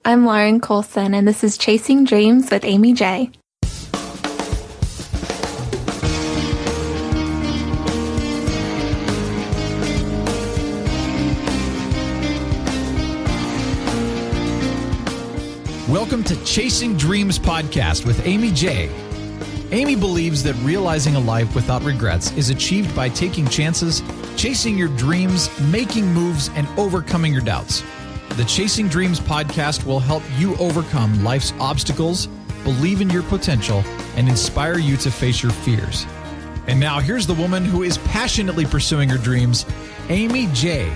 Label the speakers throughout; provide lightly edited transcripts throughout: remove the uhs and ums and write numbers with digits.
Speaker 1: I'm Lauren Coulson, and this is Chasing Dreams with Aimee J.
Speaker 2: Welcome to Chasing Dreams podcast with Aimee J. Aimee believes that realizing a life without regrets is achieved by taking chances, chasing your dreams, making moves, and overcoming your doubts. The Chasing Dreams podcast will help you overcome life's obstacles, believe in your potential, and inspire you to face your fears. And now here's the woman who is passionately pursuing her dreams, Aimee J.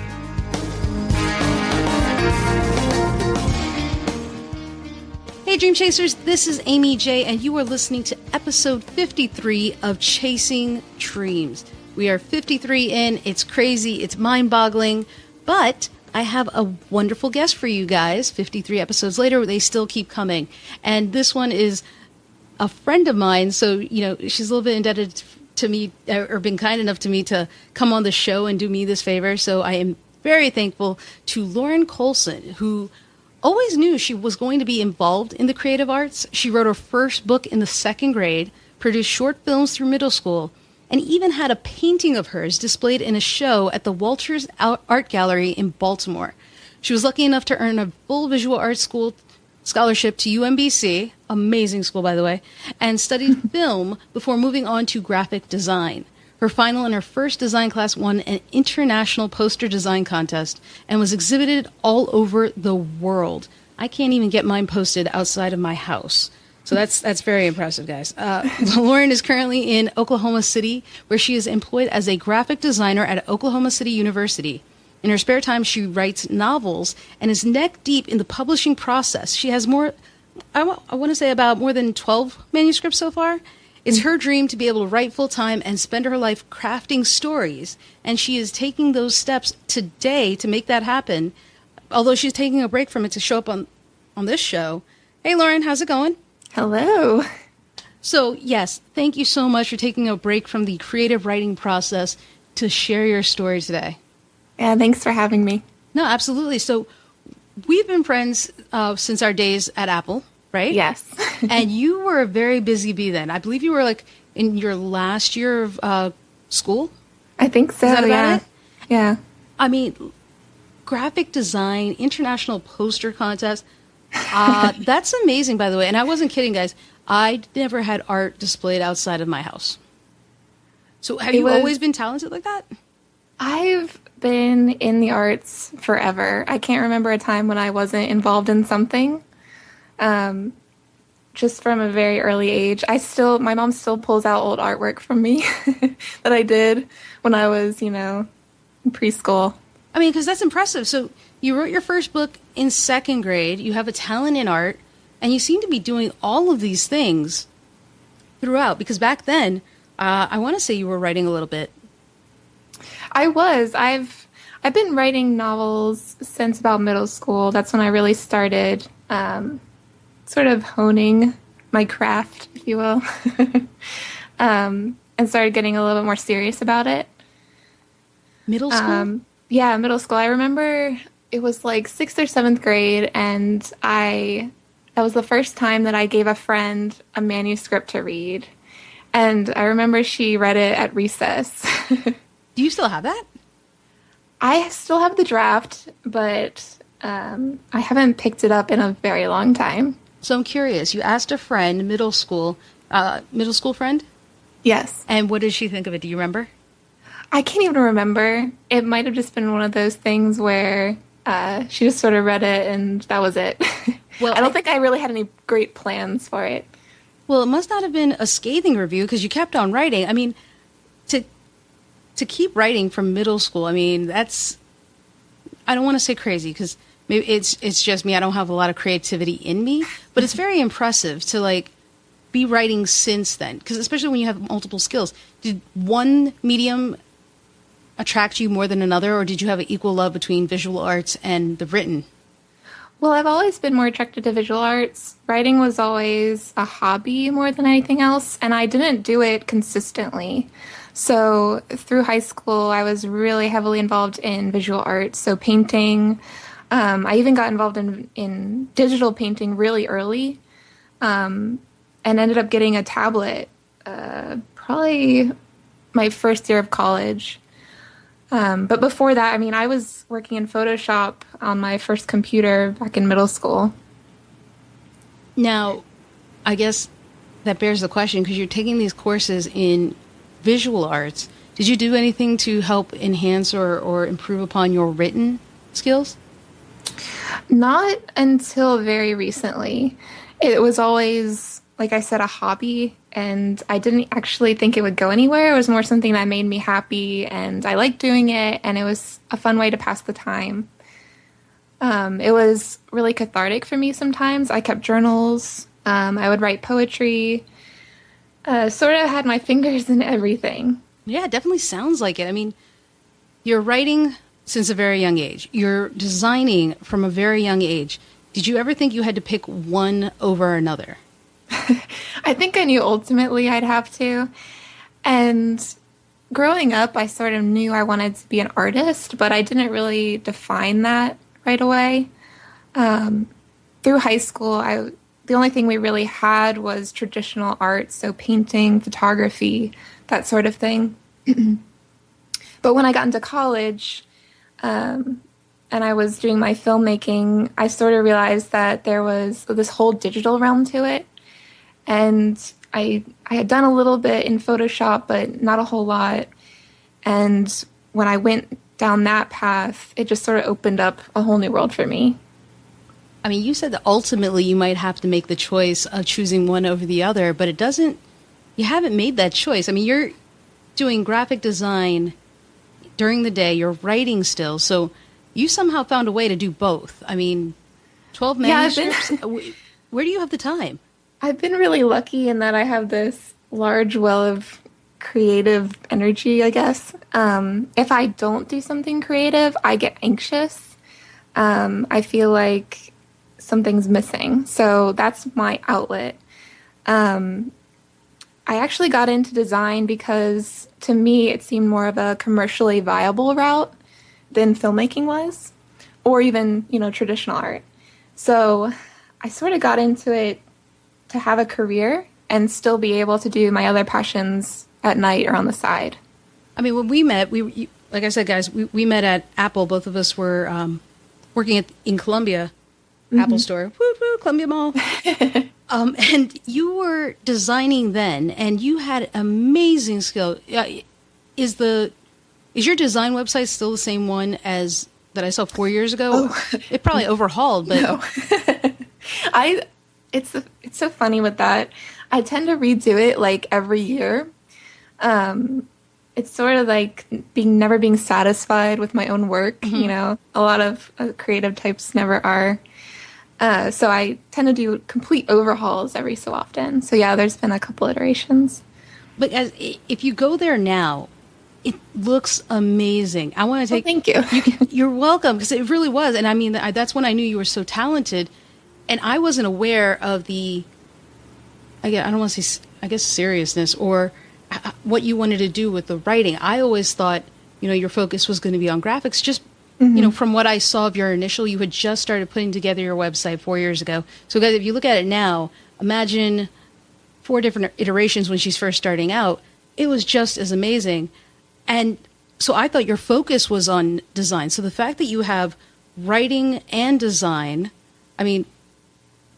Speaker 3: Hey Dream Chasers, this is Aimee J, and you are listening to episode 53 of Chasing Dreams. We are 53 in, it's crazy, it's mind-boggling, but I have a wonderful guest for you guys. 53 episodes later, they still keep coming. And this one is a friend of mine, so, she's a little bit indebted to me, or been kind enough to me to come on the show and do me this favor. So I am very thankful to Lauren Coulson, who always knew she was going to be involved in the creative arts. She wrote her first book in the second grade, produced short films through middle school, and even had a painting of hers displayed in a show at the Walters Art Gallery in Baltimore. She was lucky enough to earn a full visual arts school scholarship to UMBC, amazing school by the way, and studied film before moving on to graphic design. Her final in her first design class won an international poster design contest and was exhibited all over the world. I can't even get mine posted outside of my house. So that's very impressive, guys. Lauren is currently in Oklahoma City, where she is employed as a graphic designer at Oklahoma City University. In her spare time, she writes novels and is neck deep in the publishing process. She has more than 12 manuscripts so far. It's her dream to be able to write full-time and spend her life crafting stories, and she is taking those steps today to make that happen, although she's taking a break from it to show up on this show. Hey, Lauren, how's it going?
Speaker 1: Hello.
Speaker 3: So, yes, thank you so much for taking a break from the creative writing process to share your story today.
Speaker 1: Yeah, thanks for having me.
Speaker 3: No, absolutely. So, we've been friends since our days at Apple, right?
Speaker 1: Yes.
Speaker 3: And you were a very busy bee then. I believe you were like in your last year of school.
Speaker 1: I think so.
Speaker 3: Is that about it?
Speaker 1: Yeah.
Speaker 3: I mean, graphic design, international poster contest. That's amazing, by the way. And I wasn't kidding, guys. I never had art displayed outside of my house. So have you always been talented like that?
Speaker 1: I've been in the arts forever. I can't remember a time when I wasn't involved in something. Just from a very early age. My mom still pulls out old artwork from me that I did when I was, in preschool.
Speaker 3: I mean, because that's impressive. So you wrote your first book in second grade. You have a talent in art, and you seem to be doing all of these things throughout. Because back then, I want to say you were writing a little bit.
Speaker 1: I was. I've been writing novels since about middle school. That's when I really started sort of honing my craft, if you will, and started getting a little bit more serious about it.
Speaker 3: Middle school?
Speaker 1: Yeah, middle school. I remember it was like 6th or 7th grade, and that was the first time that I gave a friend a manuscript to read. And I remember she read it at recess.
Speaker 3: Do you still have that?
Speaker 1: I still have the draft, but I haven't picked it up in a very long time.
Speaker 3: So I'm curious. You asked a friend, middle school friend?
Speaker 1: Yes.
Speaker 3: And what did she think of it? Do you remember?
Speaker 1: I can't even remember. It might have just been one of those things where she just sort of read it and that was it. Well, I don't think I really had any great plans for it.
Speaker 3: Well, it must not have been a scathing review because you kept on writing. I mean, to keep writing from middle school, I mean, that's, I don't want to say crazy because maybe it's just me. I don't have a lot of creativity in me, but it's very impressive to be writing since then. Because especially when you have multiple skills, did one medium attract you more than another, or did you have an equal love between visual arts and the written?
Speaker 1: Well, I've always been more attracted to visual arts. Writing was always a hobby more than anything else, and I didn't do it consistently. So through high school, I was really heavily involved in visual arts, so painting, I even got involved in digital painting really early, and ended up getting a tablet probably my first year of college. But before that, I mean, I was working in Photoshop on my first computer back in middle school.
Speaker 3: Now, I guess that bears the question, because you're taking these courses in visual arts. Did you do anything to help enhance or improve upon your written skills?
Speaker 1: Not until very recently. It was always, like I said, a hobby, and I didn't actually think it would go anywhere. It was more something that made me happy, and I liked doing it, and it was a fun way to pass the time. It was really cathartic for me sometimes. I kept journals. I would write poetry. Sort of had my fingers in everything.
Speaker 3: Yeah, it definitely sounds like it. I mean, you're writing since a very young age. You're designing from a very young age. Did you ever think you had to pick one over another?
Speaker 1: I think I knew ultimately I'd have to. And growing up, I sort of knew I wanted to be an artist, but I didn't really define that right away. Through high school, the only thing we really had was traditional art, so painting, photography, that sort of thing. But when I got into college, and I was doing my filmmaking, I sort of realized that there was this whole digital realm to it. And I had done a little bit in Photoshop, but not a whole lot. And when I went down that path, it just sort of opened up a whole new world for me.
Speaker 3: I mean, you said that ultimately you might have to make the choice of choosing one over the other, but you haven't made that choice. I mean, you're doing graphic design during the day, you're writing still, so you somehow found a way to do both. I mean, 12 manuscripts, where do you have the time?
Speaker 1: I've been really lucky in that I have this large well of creative energy, I guess. If I don't do something creative, I get anxious. I feel like something's missing. So that's my outlet. I actually got into design because to me it seemed more of a commercially viable route than filmmaking was, or even, traditional art. So I sort of got into it to have a career and still be able to do my other passions at night or on the side.
Speaker 3: I mean, when we met, like I said, guys, we met at Apple. Both of us were working in Columbia, Apple Store, woo woo, Columbia Mall. And you were designing then, and you had amazing skill. Is your design website still the same one as that I saw 4 years ago? Oh. It probably overhauled, but
Speaker 1: no. It's so funny with that. I tend to redo it like every year. It's sort of like never being satisfied with my own work. A lot of creative types never are. So I tend to do complete overhauls every so often. So yeah, there's been a couple iterations.
Speaker 3: But if you go there now, it looks amazing. I want to take.
Speaker 1: Thank you.
Speaker 3: You're welcome, because it really was. And I mean, that's when I knew you were so talented. And I wasn't aware of I don't want to say, I guess, seriousness or what you wanted to do with the writing. I always thought, your focus was going to be on graphics. Just, from what I saw of your initial, you had just started putting together your website 4 years ago. So guys, if you look at it now, imagine 4 different iterations when she's first starting out. It was just as amazing. And so I thought your focus was on design. So the fact that you have writing and design, I mean,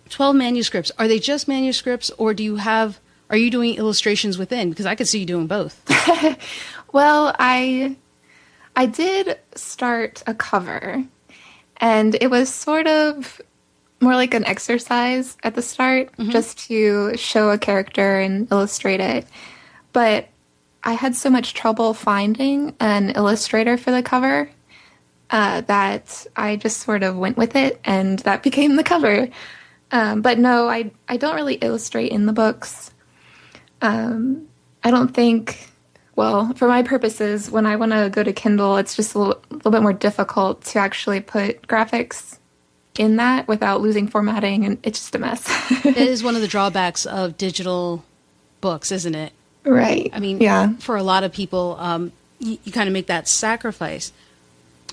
Speaker 3: 12 manuscripts. Are they just manuscripts, or are you doing illustrations within? Because I could see you doing both.
Speaker 1: Well, I did start a cover, and it was sort of more like an exercise at the start, just to show a character and illustrate it. But I had so much trouble finding an illustrator for the cover that I just sort of went with it, and that became the cover. But no, I don't really illustrate in the books. I don't think, well, for my purposes, when I want to go to Kindle, it's just a little bit more difficult to actually put graphics in that without losing formatting, and it's just a mess.
Speaker 3: It is one of the drawbacks of digital books, isn't it?
Speaker 1: Right.
Speaker 3: I mean,
Speaker 1: yeah.
Speaker 3: For a lot of people, you kind of make that sacrifice.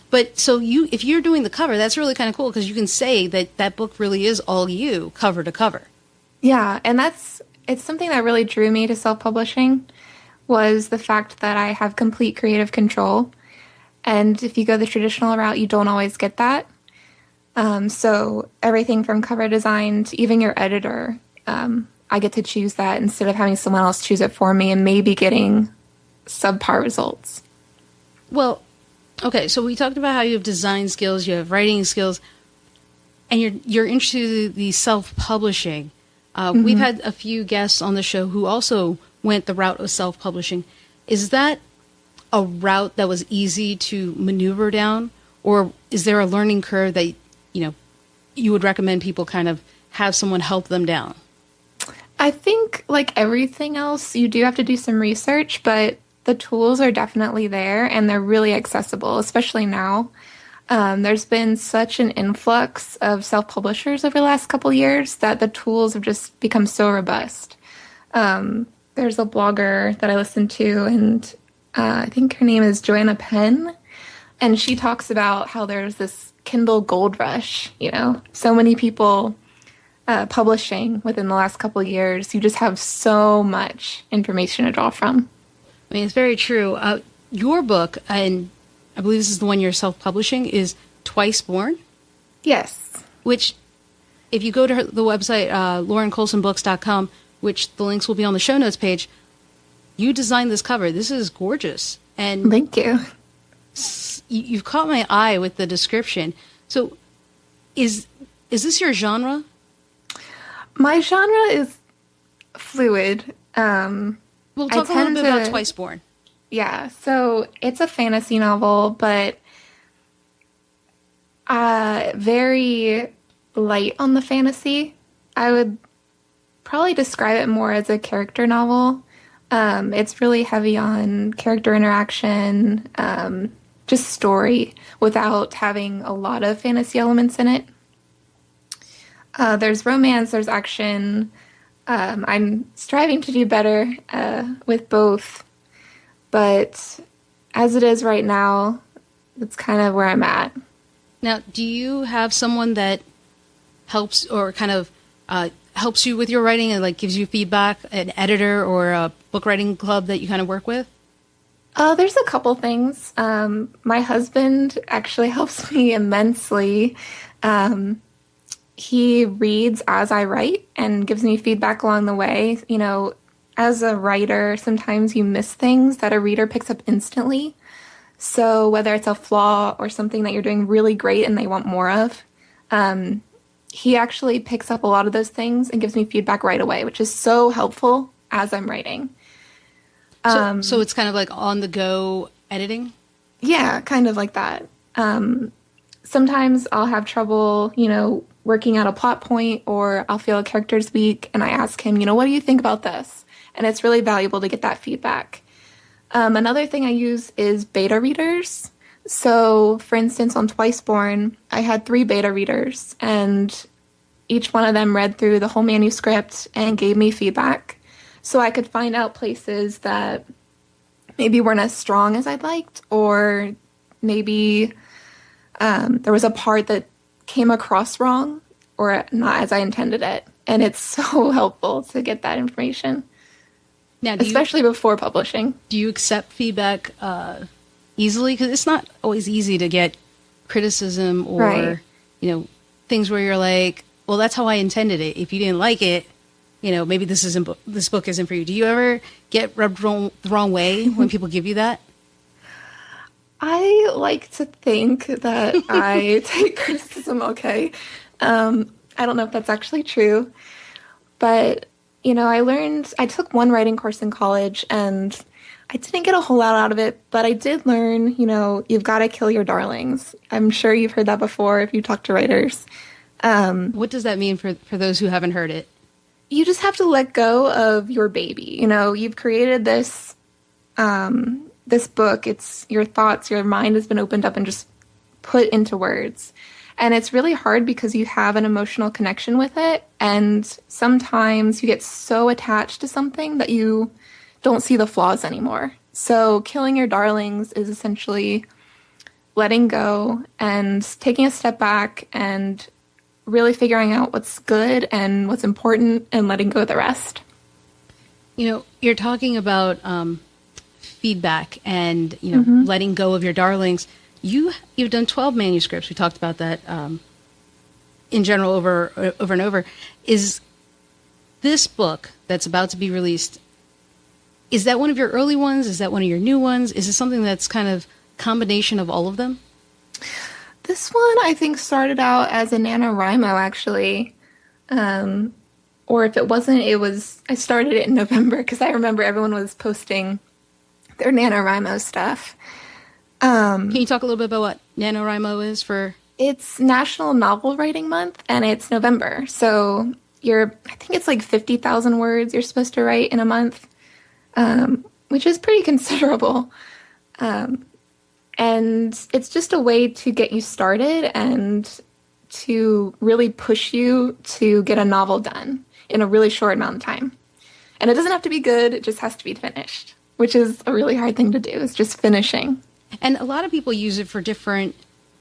Speaker 3: But so if you're doing the cover, that's really kind of cool because you can say that that book really is all you, cover to cover.
Speaker 1: Yeah, and it's something that really drew me to self-publishing was the fact that I have complete creative control. And if you go the traditional route, you don't always get that. So everything from cover design to even your editor, I get to choose that instead of having someone else choose it for me and maybe getting subpar results.
Speaker 3: Well, okay, so we talked about how you have design skills, you have writing skills, and you're into the self-publishing. We've had a few guests on the show who also went the route of self-publishing. Is that a route that was easy to maneuver down, or is there a learning curve that you would recommend people kind of have someone help them down?
Speaker 1: I think, like everything else, you do have to do some research, but the tools are definitely there and they're really accessible, especially now. There's been such an influx of self-publishers over the last couple years that the tools have just become so robust. There's a blogger that I listen to, and I think her name is Joanna Penn, and she talks about how there's this Kindle gold rush, so many people publishing within the last couple of years. You just have so much information to draw from.
Speaker 3: I mean, it's very true. Your book, and I believe this is the one you're self-publishing, is Twice Born?
Speaker 1: Yes.
Speaker 3: Which, if you go to the website, laurencoulsonbooks.com, which the links will be on the show notes page, you designed this cover. This is gorgeous. And
Speaker 1: thank you.
Speaker 3: You've caught my eye with the description. So is this your genre?
Speaker 1: My genre is fluid.
Speaker 3: We'll talk a little bit about Twice Born.
Speaker 1: Yeah, so it's a fantasy novel, but very light on the fantasy. I would probably describe it more as a character novel. It's really heavy on character interaction, just story, without having a lot of fantasy elements in it. There's romance, there's action. I'm striving to do better with both. But as it is right now, that's kind of where I'm at.
Speaker 3: Now, do you have someone that helps or kind of helps you with your writing and like gives you feedback, an editor or a book writing club that you kind of work with?
Speaker 1: There's a couple things. My husband actually helps me immensely. He reads as I write and gives me feedback along the way. As a writer, sometimes you miss things that a reader picks up instantly. So whether it's a flaw or something that you're doing really great and they want more of, he actually picks up a lot of those things and gives me feedback right away, which is so helpful as I'm writing.
Speaker 3: So it's kind of like on-the-go editing?
Speaker 1: Yeah, kind of like that. Sometimes I'll have trouble, working out a plot point, or I'll feel a character's weak, and I ask him, what do you think about this? And it's really valuable to get that feedback. Another thing I use is beta readers. So, for instance, on Twice Born, I had 3 beta readers, and each one of them read through the whole manuscript and gave me feedback. So I could find out places that maybe weren't as strong as I'd liked, or maybe there was a part that came across wrong or not as I intended it. And it's so helpful to get that information. Now, especially before publishing.
Speaker 3: Do you accept feedback easily? Because it's not always easy to get criticism or,
Speaker 1: right.
Speaker 3: Things where you're like, well, that's how I intended it. If you didn't like it, maybe this book isn't for you. Do you ever get rubbed the wrong way when people give you that?
Speaker 1: I like to think that I take criticism okay. I don't know if that's actually true, but I took one writing course in college and I didn't get a whole lot out of it, but I did learn, you've got to kill your darlings. I'm sure you've heard that before if you talk to writers.
Speaker 3: What does that mean for those who haven't heard it?
Speaker 1: You just have to let go of your baby. You've created this book. It's your thoughts, your mind has been opened up and just put into words. And it's really hard because you have an emotional connection with it. And sometimes you get so attached to something that you don't see the flaws anymore. So killing your darlings is essentially letting go and taking a step back and really figuring out what's good and what's important and letting go of the rest.
Speaker 3: You know, you're talking about feedback and, you know, letting go of your darlings. You've done 12 manuscripts. We talked about that in general over and over. Is this book that's about to be released, is that one of your early ones? Is that one of your new ones? Is it something that's kind of combination of all of them?
Speaker 1: This one, I think, started out as a NaNoWriMo, actually. Or if it wasn't, I started it in November because I remember everyone was posting their NaNoWriMo stuff.
Speaker 3: Can you talk a little bit about what NaNoWriMo is for?
Speaker 1: It's National Novel Writing Month, and it's November. So I think it's like 50,000 words you're supposed to write in a month, which is pretty considerable. And it's just a way to get you started and to really push you to get a novel done in a really short amount of time. And it doesn't have to be good, it just has to be finished, which is a really hard thing to do, is just finishing.
Speaker 3: And a lot of people use it for different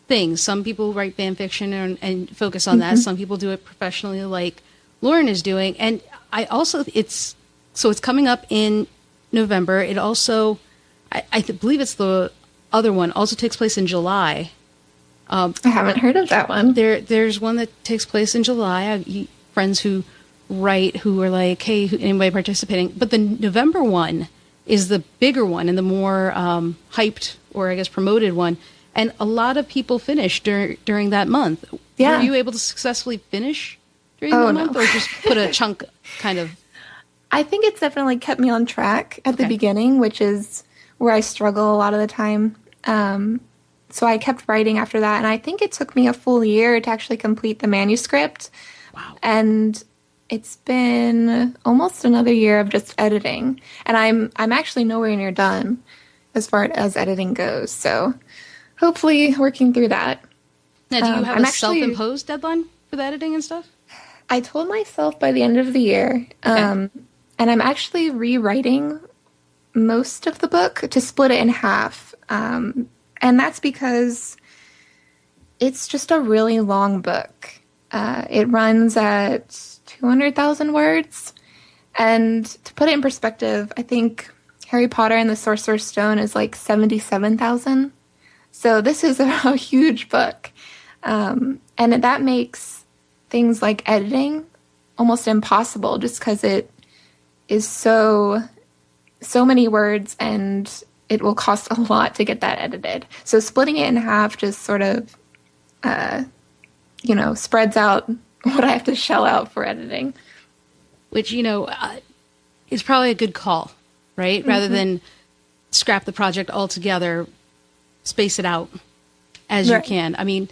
Speaker 3: things. Some people write fan fiction and focus on that. Some people do it professionally like Lauren is doing. And it's coming up in November. It also, I believe it's the other one, also takes place in July.
Speaker 1: I haven't heard of that one.
Speaker 3: There's one that takes place in July. I have friends who write who are like, hey, anybody participating? But the November one is the bigger one and the more hyped, or I guess promoted one. And a lot of people finish during that month.
Speaker 1: Yeah.
Speaker 3: Were you able to successfully finish during the month, or just put a chunk kind of?
Speaker 1: I think it's definitely kept me on track at the beginning, which is where I struggle a lot of the time. So I kept writing after that, and I think it took me a full year to actually complete the manuscript.
Speaker 3: Wow.
Speaker 1: And it's been almost another year of just editing. And I'm actually nowhere near done as far as editing goes. So hopefully working through that.
Speaker 3: Now, do you have a self-imposed deadline for the editing and stuff?
Speaker 1: I told myself by the end of the year. And I'm actually rewriting most of the book to split it in half. And that's because it's just a really long book. It runs at 200,000 words. And to put it in perspective, I think Harry Potter and the Sorcerer's Stone is like 77,000. So this is a huge book. And that makes things like editing almost impossible, just because it is so many words and it will cost a lot to get that edited. So splitting it in half just sort of, spreads out what I have to shell out for editing.
Speaker 3: Which, is probably a good call, right? Rather than scrap the project altogether, space it out as you can. I mean,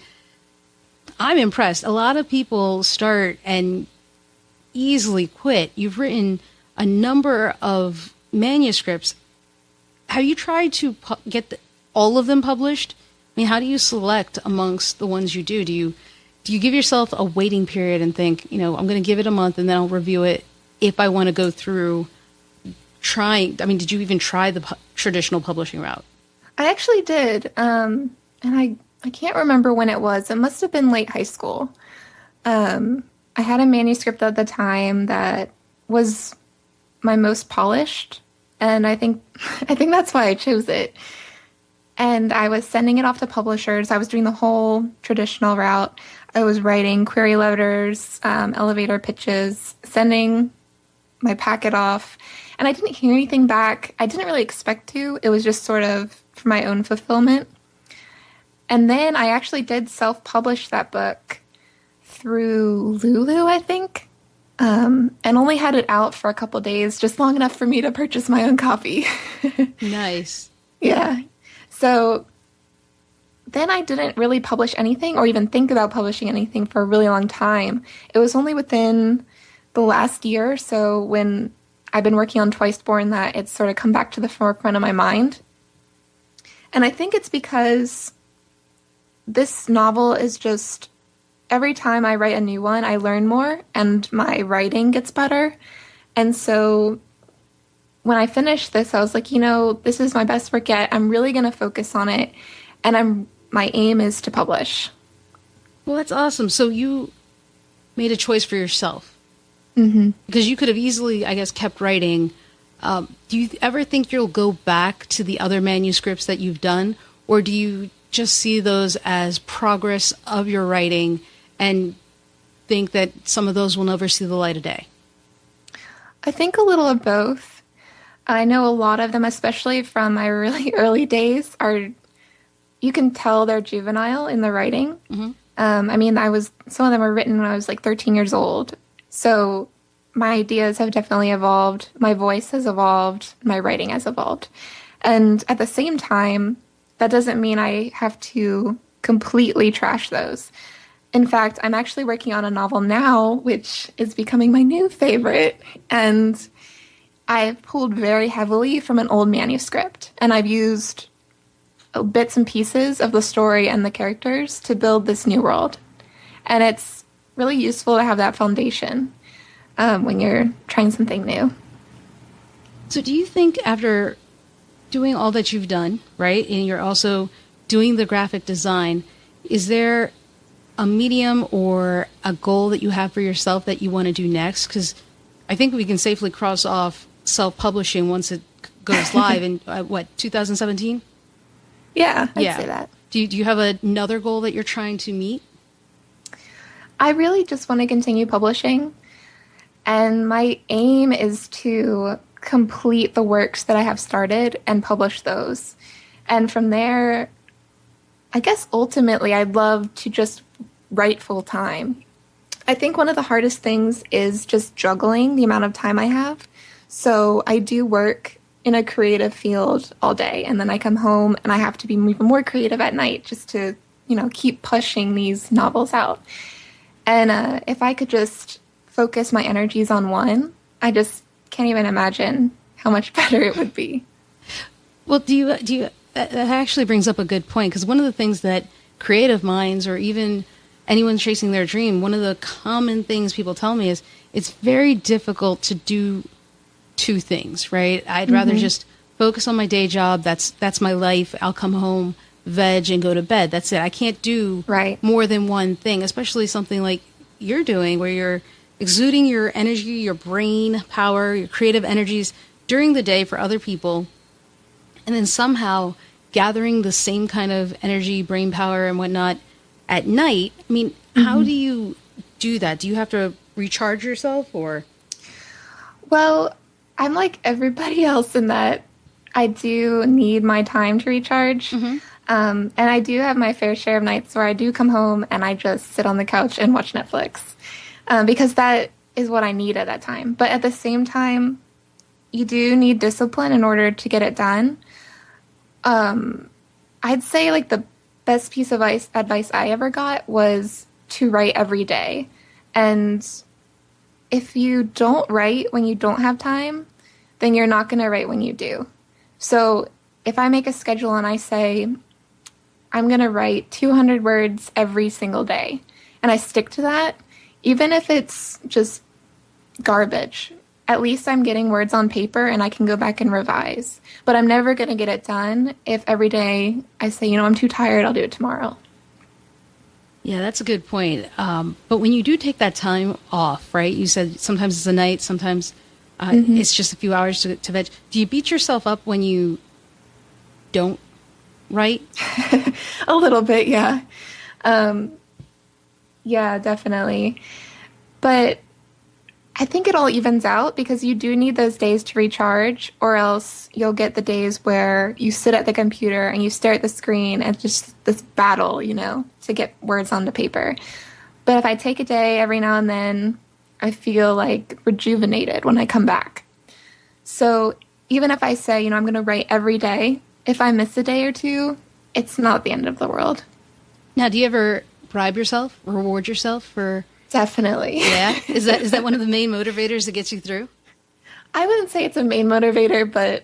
Speaker 3: I'm impressed. A lot of people start and easily quit. You've written a number of manuscripts. Have you tried to get all of them published? I mean, how do you select amongst the ones you do? Do you give yourself a waiting period and think, I'm going to give it a month and then I'll review it if I want to go through trying? I mean, did you even try the traditional publishing route?
Speaker 1: I actually did. And I can't remember when it was. It must have been late high school. I had a manuscript at the time that was my most polished, and I think that's why I chose it. And I was sending it off to publishers. I was doing the whole traditional route. I was writing query letters, elevator pitches, sending my packet off, and I didn't hear anything back. I didn't really expect to. It was just sort of for my own fulfillment. And then I actually did self-publish that book through Lulu, I think, and only had it out for a couple days, just long enough for me to purchase my own copy.
Speaker 3: Nice.
Speaker 1: Yeah. So then I didn't really publish anything or even think about publishing anything for a really long time. It was only within the last year or so when I've been working on Twiceborn that it's sort of come back to the forefront of my mind. And I think it's because this novel is just, every time I write a new one, I learn more and my writing gets better. And so when I finished this, I was like, this is my best work yet. I'm really going to focus on it. And I'm my aim is to publish.
Speaker 3: Well, that's awesome. So you made a choice for yourself. Mm-hmm. Because you could have easily, I guess, kept writing. Do you ever think you'll go back to the other manuscripts that you've done? Or do you just see those as progress of your writing and think that some of those will never see the light of day?
Speaker 1: I think a little of both. I know a lot of them, especially from my really early days, you can tell they're juvenile in the writing. Mm-hmm. I mean, some of them were written when I was like 13 years old. So my ideas have definitely evolved. My voice has evolved. My writing has evolved. And at the same time, that doesn't mean I have to completely trash those. In fact, I'm actually working on a novel now, which is becoming my new favorite. And I've pulled very heavily from an old manuscript. And I've used bits and pieces of the story and the characters to build this new world. And it's really useful to have that foundation when you're trying something new.
Speaker 3: So do you think after doing all that you've done, right, and you're also doing the graphic design, is there a medium or a goal that you have for yourself that you want to do next? Because I think we can safely cross off self-publishing once it goes live in, 2017?
Speaker 1: Yeah, I'd say that.
Speaker 3: Do you have another goal that you're trying to meet?
Speaker 1: I really just want to continue publishing. And my aim is to complete the works that I have started and publish those. And from there, I guess ultimately I'd love to just write full time. I think one of the hardest things is just juggling the amount of time I have. So I do work in a creative field all day, and then I come home and I have to be even more creative at night just to, keep pushing these novels out. And if I could just focus my energies on one, I just can't even imagine how much better it would be.
Speaker 3: Well, that actually brings up a good point, because one of the things that creative minds, or even anyone chasing their dream, one of the common things people tell me is it's very difficult to do two things, right? I'd rather just focus on my day job. That's my life. I'll come home, veg, and go to bed. That's it. I can't do more than one thing, especially something like you're doing, where you're exuding your energy, your brain power, your creative energies during the day for other people, and then somehow gathering the same kind of energy, brain power, and whatnot at night. I mean, how do you do that? Do you have to recharge yourself, or?
Speaker 1: Well, I'm like everybody else in that I do need my time to recharge. And I do have my fair share of nights where I do come home and I just sit on the couch and watch Netflix, because that is what I need at that time. But at the same time, you do need discipline in order to get it done. I'd say like the best piece of advice I ever got was to write every day. And if you don't write when you don't have time, then you're not going to write when you do. So if I make a schedule and I say, I'm going to write 200 words every single day, and I stick to that, even if it's just garbage, at least I'm getting words on paper and I can go back and revise. But I'm never going to get it done if every day I say, I'm too tired, I'll do it tomorrow.
Speaker 3: Yeah, that's a good point. But when you do take that time off, right, you said sometimes it's a night, sometimes it's just a few hours to veg. Do you beat yourself up when you don't write?
Speaker 1: A little bit, yeah. Yeah, definitely. But I think it all evens out, because you do need those days to recharge, or else you'll get the days where you sit at the computer and you stare at the screen and just this battle, to get words onto paper. But if I take a day every now and then, I feel like rejuvenated when I come back. So even if I say, I'm going to write every day, if I miss a day or two, it's not the end of the world.
Speaker 3: Now, do you ever bribe yourself, reward yourself for...
Speaker 1: Definitely.
Speaker 3: Yeah? Is that one of the main motivators that gets you through?
Speaker 1: I wouldn't say it's a main motivator, but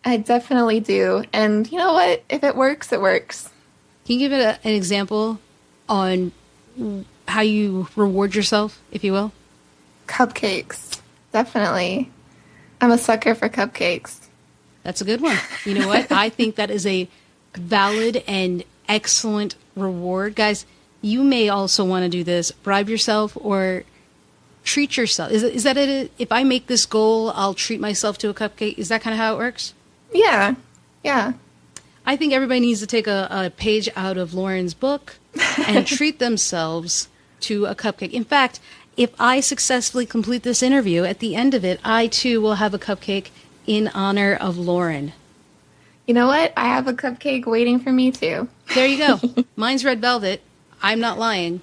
Speaker 1: I definitely do. And you know what? If it works, it works.
Speaker 3: Can you give it an example on how you reward yourself, if you will?
Speaker 1: Cupcakes. Definitely. I'm a sucker for cupcakes.
Speaker 3: That's a good one. You know what? I think that is a valid and excellent reward. Guys, you may also want to do this. Bribe yourself or treat yourself. Is that it? If I make this goal, I'll treat myself to a cupcake. Is that kind of how it works?
Speaker 1: Yeah. Yeah.
Speaker 3: I think everybody needs to take a page out of Lauren's book and treat themselves to a cupcake. In fact, if I successfully complete this interview, at the end of it, I too will have a cupcake in honor of Lauren.
Speaker 1: You know what? I have a cupcake waiting for me too.
Speaker 3: There you go. Mine's red velvet. I'm not lying.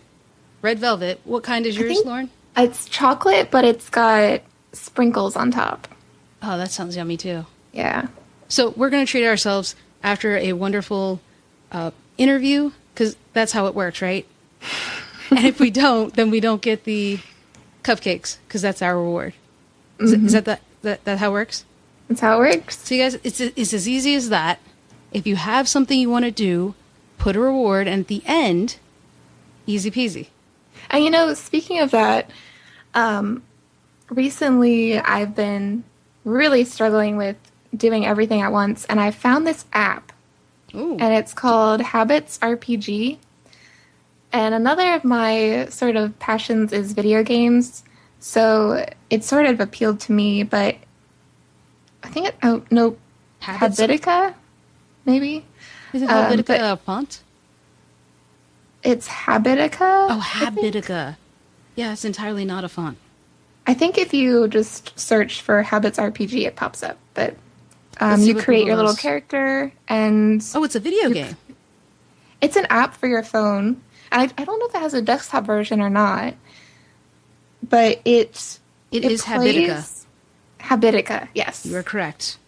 Speaker 3: Red velvet. What kind is yours, Lauren?
Speaker 1: It's chocolate, but it's got sprinkles on top.
Speaker 3: Oh, that sounds yummy too.
Speaker 1: Yeah.
Speaker 3: So we're going to treat ourselves after a wonderful interview, because that's how it works, right? And if we don't, then we don't get the cupcakes, because that's our reward. Is that how it works?
Speaker 1: That's how it works.
Speaker 3: So you guys, it's as easy as that. If you have something you want to do, put a reward, and at the end, easy peasy.
Speaker 1: And speaking of that, recently I've been really struggling with doing everything at once, and I found this app.
Speaker 3: Ooh.
Speaker 1: And it's called Habits RPG. And another of my sort of passions is video games, so it sort of appealed to me, but I think Habitica, maybe?
Speaker 3: Is it Habitica a font?
Speaker 1: It's Habitica.
Speaker 3: Oh, Habitica. Yeah, it's entirely not a font.
Speaker 1: I think if you just search for Habits RPG, it pops up, but you create your little character, and...
Speaker 3: Oh, it's a video game.
Speaker 1: It's an app for your phone. I don't know if it has a desktop version or not, but it
Speaker 3: is Habitica.
Speaker 1: Habitica, yes.
Speaker 3: You are correct.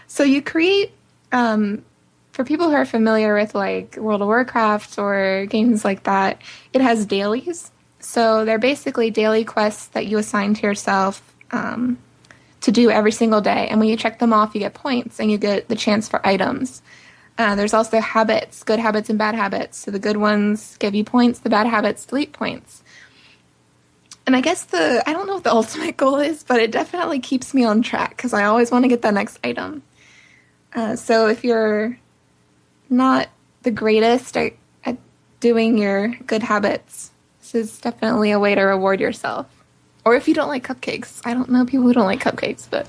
Speaker 1: So you create, for people who are familiar with like World of Warcraft or games like that, it has dailies. So they're basically daily quests that you assign to yourself to do every single day. And when you check them off, you get points and you get the chance for items. There's also habits, good habits and bad habits. So the good ones give you points, the bad habits delete points. And I guess I don't know what the ultimate goal is, but it definitely keeps me on track because I always want to get that next item. So if you're not the greatest at doing your good habits, this is definitely a way to reward yourself. Or if you don't like cupcakes. I don't know people who don't like cupcakes, but...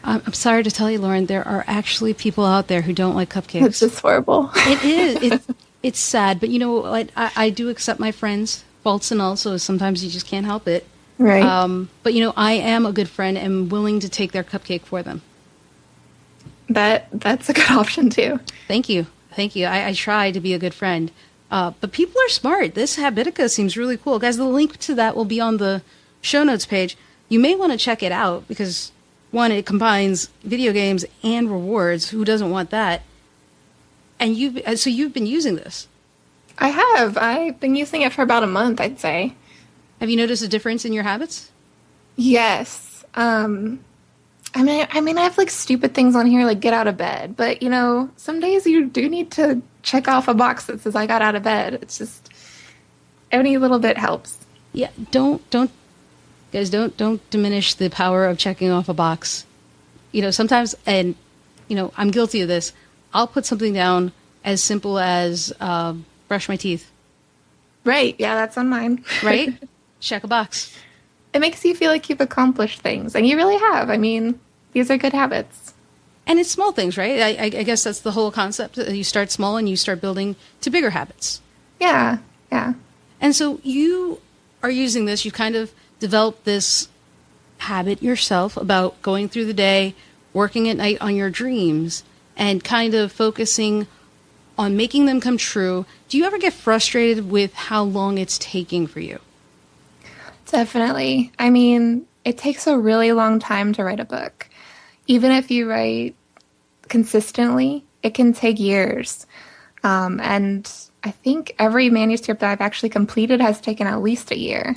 Speaker 3: I'm sorry to tell you, Lauren, there are actually people out there who don't like cupcakes.
Speaker 1: It's just horrible.
Speaker 3: It is. It's sad, but I do accept my friends' faults and all, so sometimes you just can't help it.
Speaker 1: Right.
Speaker 3: But I am a good friend and willing to take their cupcake for them.
Speaker 1: That's a good option too.
Speaker 3: Thank you. I try to be a good friend. But people are smart. This Habitica seems really cool. Guys, the link to that will be on the show notes page. You may want to check it out because... One, it combines video games and rewards. Who doesn't want that? And you've been using this. I
Speaker 1: have. I've been using it for about a month, I'd say.
Speaker 3: Have you noticed a difference in your habits?
Speaker 1: Yes. I mean, I have like stupid things on here, like get out of bed. But some days you do need to check off a box that says I got out of bed. It's just any little bit helps.
Speaker 3: Yeah. Guys, don't diminish the power of checking off a box. Sometimes, and, I'm guilty of this, I'll put something down as simple as brush my teeth.
Speaker 1: Right, yeah, that's on mine.
Speaker 3: Right? Check a box.
Speaker 1: It makes you feel like you've accomplished things, and you really have. I mean, these are good habits.
Speaker 3: And it's small things, right? I guess that's the whole concept. You start small and you start building to bigger habits.
Speaker 1: Yeah, yeah.
Speaker 3: And so you are using this, you kind of develop this habit yourself about going through the day, working at night on your dreams, and kind of focusing on making them come true. Do you ever get frustrated with how long it's taking for you?
Speaker 1: Definitely. I mean, it takes a really long time to write a book. Even if you write consistently, it can take years. And I think every manuscript that I've actually completed has taken at least a year.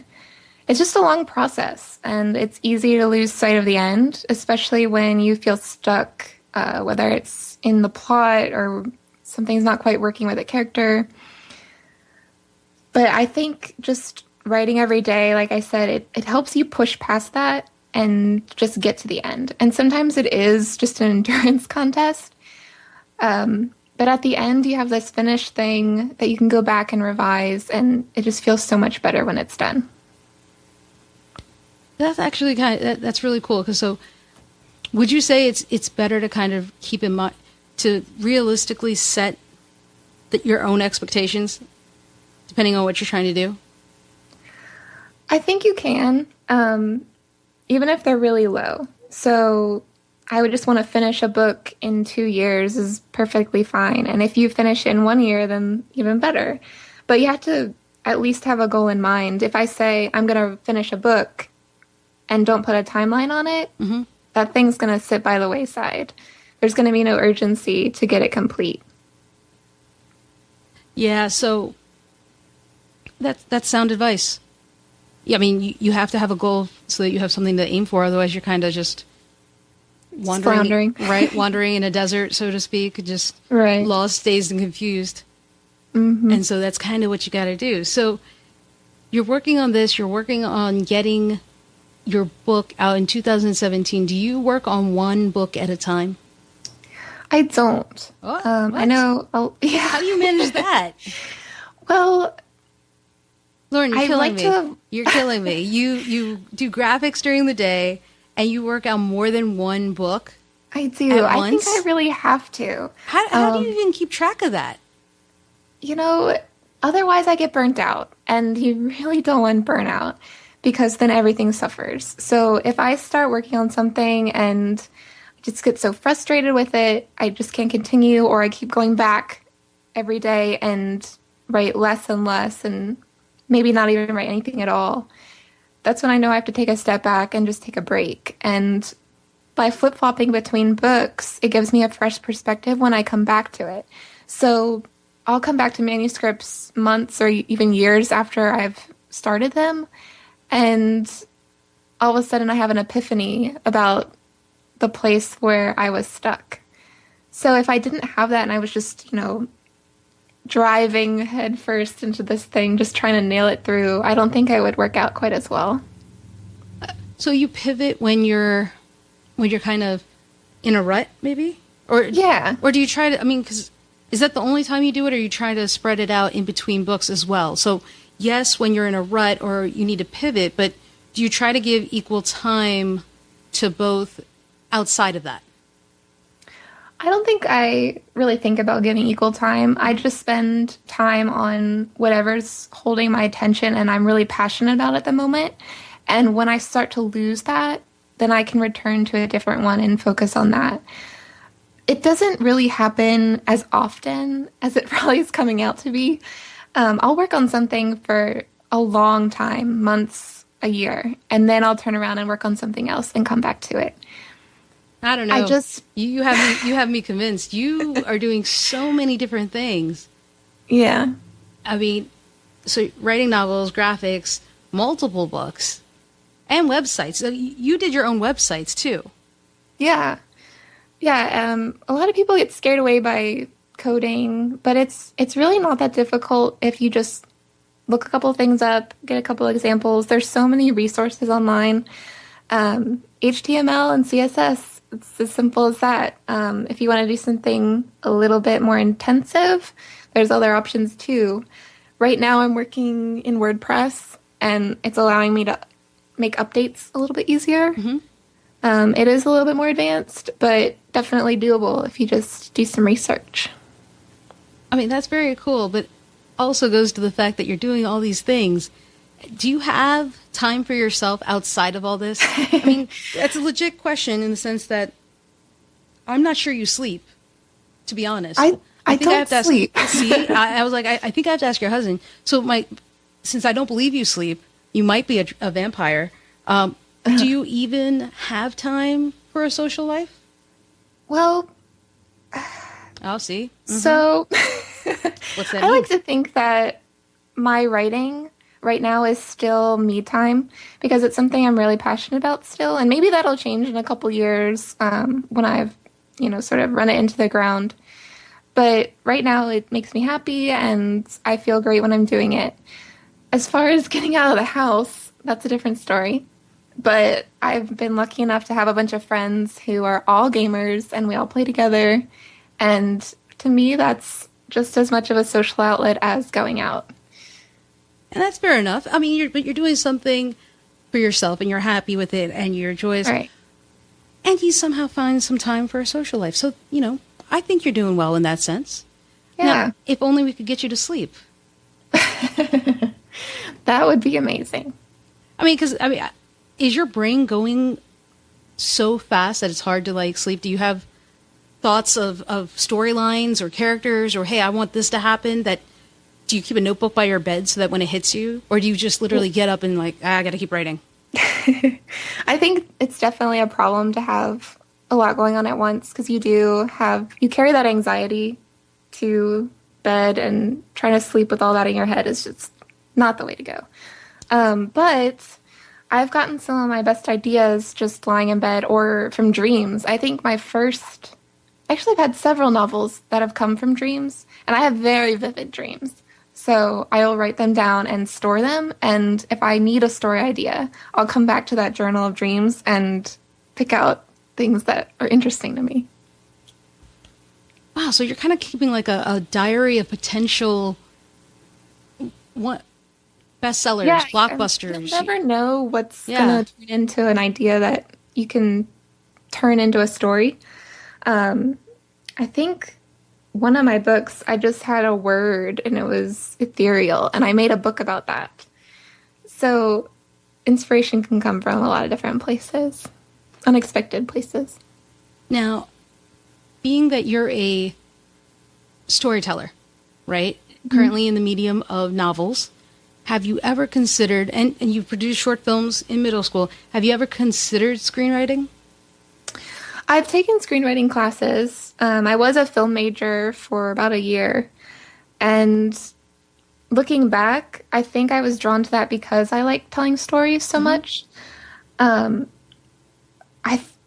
Speaker 1: It's just a long process, and it's easy to lose sight of the end, especially when you feel stuck, whether it's in the plot or something's not quite working with a character. But I think just writing every day, like I said, it helps you push past that and just get to the end. And sometimes it is just an endurance contest. But at the end, you have this finished thing that you can go back and revise, and it just feels so much better when it's done.
Speaker 3: That's actually that's really cool. Because so, would you say it's better to kind of keep in mind to realistically set your own expectations, depending on what you're trying to do?
Speaker 1: I think you can, even if they're really low. So I would just want to finish a book in 2 years is perfectly fine. And if you finish in 1 year, then even better. But you have to at least have a goal in mind. If I say I'm going to finish a book and don't put a timeline on it, that thing's going to sit by the wayside. There's going to be no urgency to get it complete.
Speaker 3: Yeah, so that's sound advice. Yeah, I mean, you have to have a goal so that you have something to aim for. Otherwise, you're kind of just
Speaker 1: floundering.
Speaker 3: Right? Wandering in a desert, so to speak, just
Speaker 1: right.
Speaker 3: Lost, dazed, and confused. And so that's kind of what you got to do. So you're working on this. You're working on getting your book out in 2017. Do you work on one book at a time?
Speaker 1: I don't. I know. Yeah.
Speaker 3: How do you manage that?
Speaker 1: Well,
Speaker 3: Lauren, you're killing me. You're killing me. You do graphics during the day, and you work on more than one book.
Speaker 1: I do. I think I really have to.
Speaker 3: How do you even keep track of that?
Speaker 1: You know, otherwise I get burnt out, and you really don't want burnout because then everything suffers. So if I start working on something and I just get so frustrated with it, I just can't continue, or I keep going back every day and write less and less and maybe not even write anything at all. That's when I know I have to take a step back and just take a break. And by flip-flopping between books, it gives me a fresh perspective when I come back to it. So I'll come back to manuscripts months or even years after I've started them, and all of a sudden I have an epiphany about the place where I was stuck. So if I didn't have that and I was just, driving headfirst into this thing, just trying to nail it through, I don't think I would work out quite as well.
Speaker 3: So you pivot when you're kind of in a rut, maybe? Or
Speaker 1: yeah.
Speaker 3: Or do you try to, because is that the only time you do it, or you try to spread it out in between books as well? So yes, when you're in a rut or you need to pivot, but do you try to give equal time to both outside of that?
Speaker 1: I don't think I really think about giving equal time. I just spend time on whatever's holding my attention and I'm really passionate about at the moment. And when I start to lose that, then I can return to a different one and focus on that. It doesn't really happen as often as it probably is coming out to be. I'll work on something for a long time, months, a year, and then I'll turn around and work on something else and come back to it.
Speaker 3: I don't know. You have me convinced. You are doing so many different things.
Speaker 1: Yeah.
Speaker 3: I mean, so writing novels, graphics, multiple books, and websites. So you did your own websites too.
Speaker 1: Yeah. Yeah. A lot of people get scared away by coding, but it's really not that difficult if you just look a couple things up, get a couple examples. There's so many resources online. HTML and CSS, it's as simple as that. If you want to do something a little bit more intensive, there's other options too. Right now I'm working in WordPress, and it's allowing me to make updates a little bit easier. Mm-hmm. It is a little bit more advanced, but definitely doable if you just do some research.
Speaker 3: I mean, that's very cool, but also goes to the fact that you're doing all these things. Do you have time for yourself outside of all this? I mean, that's a legit question in the sense that I'm not sure you sleep, to be honest.
Speaker 1: I
Speaker 3: think
Speaker 1: don't
Speaker 3: I have to
Speaker 1: sleep.
Speaker 3: See, I was like, I think I have to ask your husband. So since I don't believe you sleep, you might be a vampire. Do you even have time for a social life?
Speaker 1: Well,
Speaker 3: I'll see. Mm-hmm.
Speaker 1: So
Speaker 3: What's that
Speaker 1: I
Speaker 3: mean?
Speaker 1: like to think that my writing right now is still me time because it's something I'm really passionate about still. And maybe that'll change in a couple years when I've, sort of run it into the ground. But right now it makes me happy and I feel great when I'm doing it. As far as getting out of the house, that's a different story. But I've been lucky enough to have a bunch of friends who are all gamers and we all play together. And to me, that's just as much of a social outlet as going out.
Speaker 3: And that's fair enough. I mean, you're doing something for yourself and you're happy with it and you're joyous.
Speaker 1: Right.
Speaker 3: And you somehow find some time for a social life. So, I think you're doing well in that sense.
Speaker 1: Yeah.
Speaker 3: Now, if only we could get you to sleep.
Speaker 1: That would be amazing.
Speaker 3: I mean, is your brain going so fast that it's hard to sleep? Do you have thoughts of storylines or characters or, hey, I want this to happen? Do you keep a notebook by your bed so that when it hits you? Or do you just literally get up and I got to keep writing?
Speaker 1: I think it's definitely a problem to have a lot going on at once because you carry that anxiety to bed, and trying to sleep with all that in your head is just not the way to go. But I've gotten some of my best ideas just lying in bed or from dreams. I think I've had several novels that have come from dreams, and I have very vivid dreams. So I'll write them down and store them, and if I need a story idea, I'll come back to that journal of dreams and pick out things that are interesting to me.
Speaker 3: Wow, so you're kind of keeping a diary of potential bestsellers, blockbusters.
Speaker 1: You never know what's going to turn into an idea that you can turn into a story. I think one of my books, I just had a word and it was ethereal, and I made a book about that. So inspiration can come from a lot of different places, unexpected places.
Speaker 3: Now, being that you're a storyteller, right? Mm-hmm. Currently in the medium of novels, have you ever considered, and you've produced short films in middle school, have you ever considered screenwriting?
Speaker 1: I've taken screenwriting classes. I was a film major for about a year. And looking back, I think I was drawn to that because I like telling stories so much. I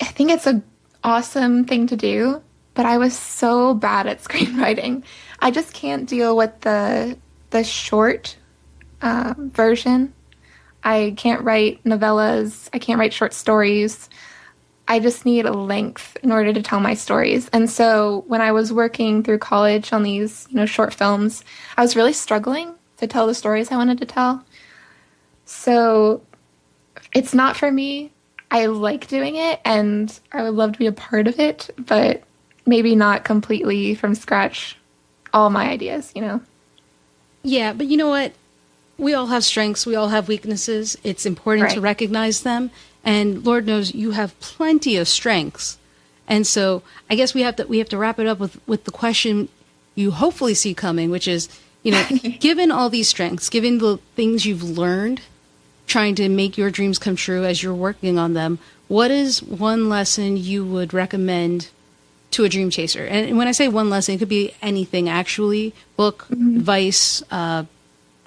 Speaker 1: think it's an awesome thing to do, but I was so bad at screenwriting. I just can't deal with the short version. I can't write novellas. I can't write short stories. I just need a length in order to tell my stories. And so when I was working through college on these, short films, I was really struggling to tell the stories I wanted to tell. So it's not for me. I like doing it and I would love to be a part of it, but maybe not completely from scratch all my ideas,
Speaker 3: Yeah, but you know what? We all have strengths. We all have weaknesses. It's important to recognize them. And Lord knows you have plenty of strengths. And so I guess we have to wrap it up with the question you hopefully see coming, which is, given all these strengths, given the things you've learned, trying to make your dreams come true as you're working on them, what is one lesson you would recommend to a dream chaser? And when I say one lesson, it could be anything, actually, book, advice,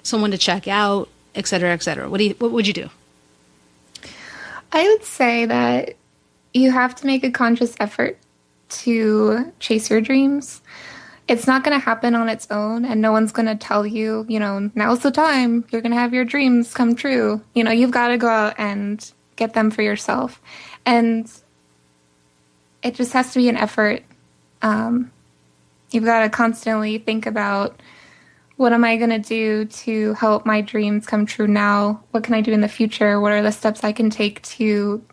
Speaker 3: someone to check out, et cetera, et cetera. What would you do?
Speaker 1: I would say that you have to make a conscious effort to chase your dreams. It's not going to happen on its own, and no one's going to tell you, now's the time, you're going to have your dreams come true. You've got to go out and get them for yourself. And it just has to be an effort. You've got to constantly think about, what am I going to do to help my dreams come true now? What can I do in the future? What are the steps I can take to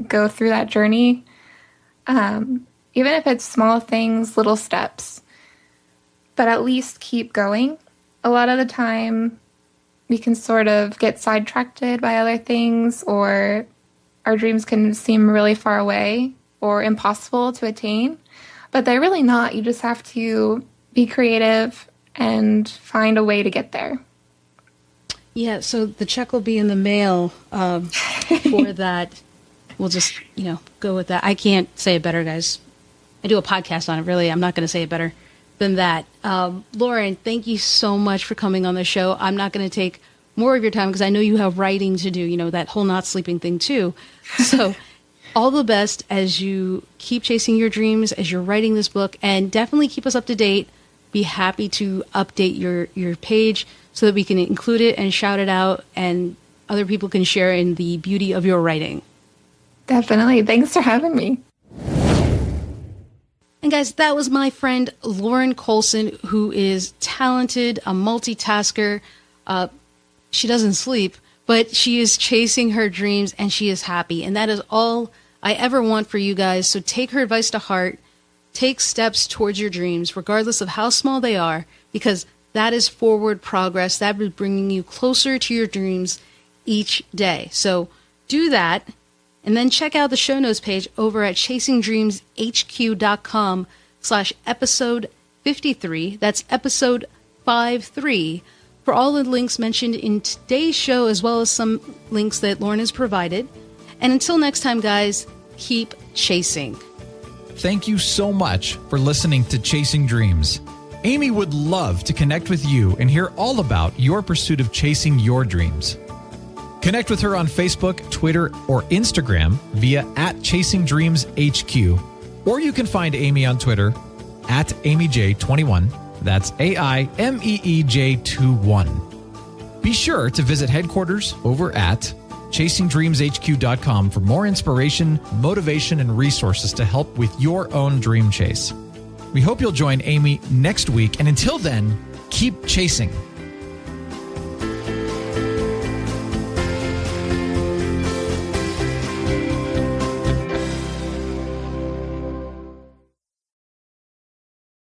Speaker 1: go through that journey? Even if it's small things, little steps, but at least keep going. A lot of the time, we can sort of get sidetracked by other things, or our dreams can seem really far away or impossible to attain, but they're really not. You just have to be creative and find a way to get there.
Speaker 3: Yeah, so the check will be in the mail for that. We'll just, go with that. I can't say it better, guys. I do a podcast on it, really. I'm not going to say it better than that. Lauren, thank you so much for coming on the show. I'm not going to take more of your time because I know you have writing to do, that whole not sleeping thing too. So all the best as you keep chasing your dreams, as you're writing this book, and definitely keep us up to date. Be happy to update your page so that we can include it and shout it out and other people can share in the beauty of your writing.
Speaker 1: Definitely. Thanks for having me.
Speaker 3: And guys, that was my friend Lauren Coulson, who is talented, a multitasker. She doesn't sleep, but she is chasing her dreams and she is happy. And that is all I ever want for you guys. So take her advice to heart. Take steps towards your dreams, regardless of how small they are, because that is forward progress. That is bringing you closer to your dreams each day. So do that. And then check out the show notes page over at chasingdreamshq.com/episode 53. That's episode 53 for all the links mentioned in today's show, as well as some links that Lauren has provided. And until next time, guys, keep chasing.
Speaker 2: Thank you so much for listening to Chasing Dreams. Aimee would love to connect with you and hear all about your pursuit of chasing your dreams. Connect with her on Facebook, Twitter, or Instagram via @ChasingDreamsHQ. Or you can find Aimee on Twitter @AimeeJ21. That's AIMEEJ21. Be sure to visit headquarters over at ChasingDreamsHQ.com for more inspiration, motivation, and resources to help with your own dream chase. We hope you'll join Aimee next week, and until then, keep chasing.